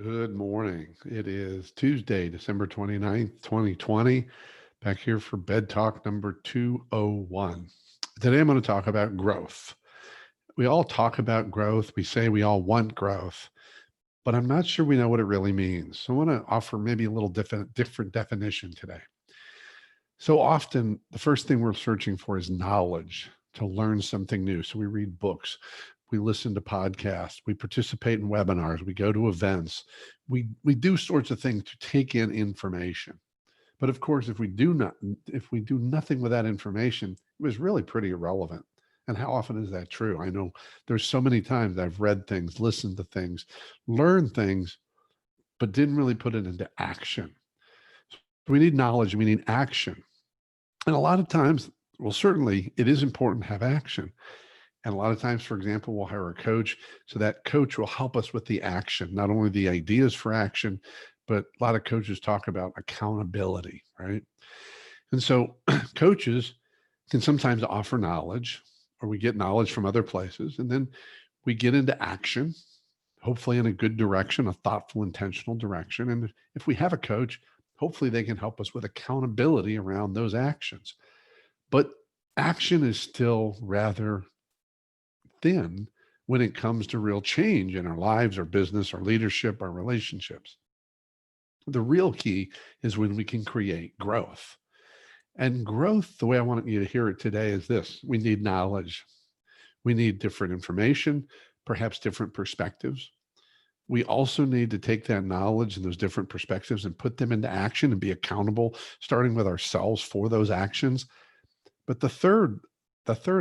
Good morning. It is Tuesday, December 29th, 2020. Back here for Bed Talk number 201. Today I'm going to talk about growth. We all talk about growth. We say we all want growth, but I'm not sure we know what it really means. So I want to offer maybe a little different definition today. So often the first thing we're searching for is knowledge to learn something new. So we read books, we listen to podcasts, we participate in webinars, we go to events, we do sorts of things to take in information. But of course, if we do nothing with that information, it was really pretty irrelevant. And how often is that true? I know there's so many times I've read things, listened to things, learned things, but didn't really put it into action. So we need knowledge, we need action. And a lot of times, well, certainly it is important to have action. And a lot of times, for example, we'll hire a coach. So that coach will help us with the action, not only the ideas for action, but a lot of coaches talk about accountability, right? And so coaches can sometimes offer knowledge, or we get knowledge from other places, and then we get into action, hopefully in a good direction, a thoughtful, intentional direction. And if we have a coach, hopefully they can help us with accountability around those actions. But action is still rather thin when it comes to real change in our lives, our business, our leadership, our relationships. The real key is when we can create growth. And growth, the way I want you to hear it today is this: we need knowledge. We need different information, perhaps different perspectives. We also need to take that knowledge and those different perspectives and put them into action and be accountable, starting with ourselves for those actions. But the third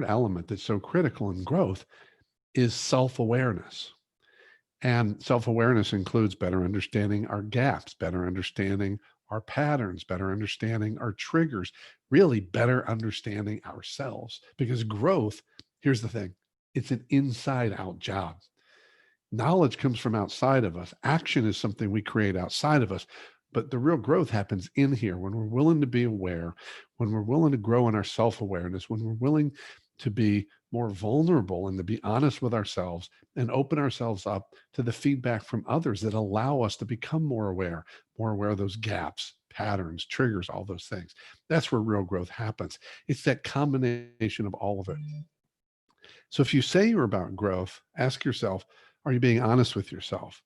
element that's so critical in growth is self-awareness. And self-awareness includes better understanding our gaps, better understanding our patterns, better understanding our triggers, really better understanding ourselves. Because growth, here's the thing, it's an inside out job. Knowledge comes from outside of us. Action is something we create outside of us. But the real growth happens in here when we're willing to be aware, when we're willing to grow in our self-awareness, when we're willing to be more vulnerable and to be honest with ourselves and open ourselves up to the feedback from others that allow us to become more aware of those gaps, patterns, triggers, all those things. That's where real growth happens. It's that combination of all of it. So if you say you're about growth, ask yourself, are you being honest with yourself?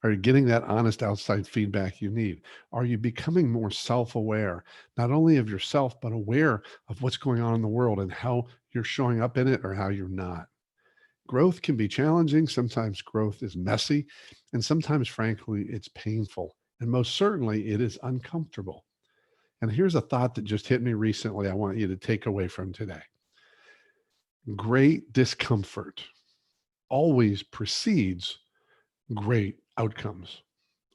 Are you getting that honest outside feedback you need? Are you becoming more self-aware, not only of yourself, but aware of what's going on in the world and how you're showing up in it or how you're not? Growth can be challenging. Sometimes growth is messy. And sometimes, frankly, it's painful. And most certainly, it is uncomfortable. And here's a thought that just hit me recently I want you to take away from today. Great discomfort always precedes great outcomes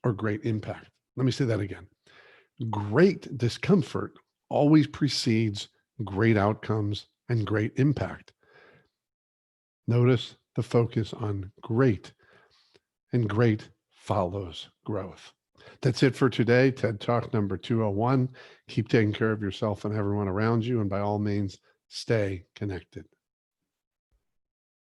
or great impact. Let me say that again. Great discomfort always precedes great outcomes and great impact. Notice the focus on great, and great follows growth. That's it for today. TED Talk number 201. Keep taking care of yourself and everyone around you. And by all means, stay connected.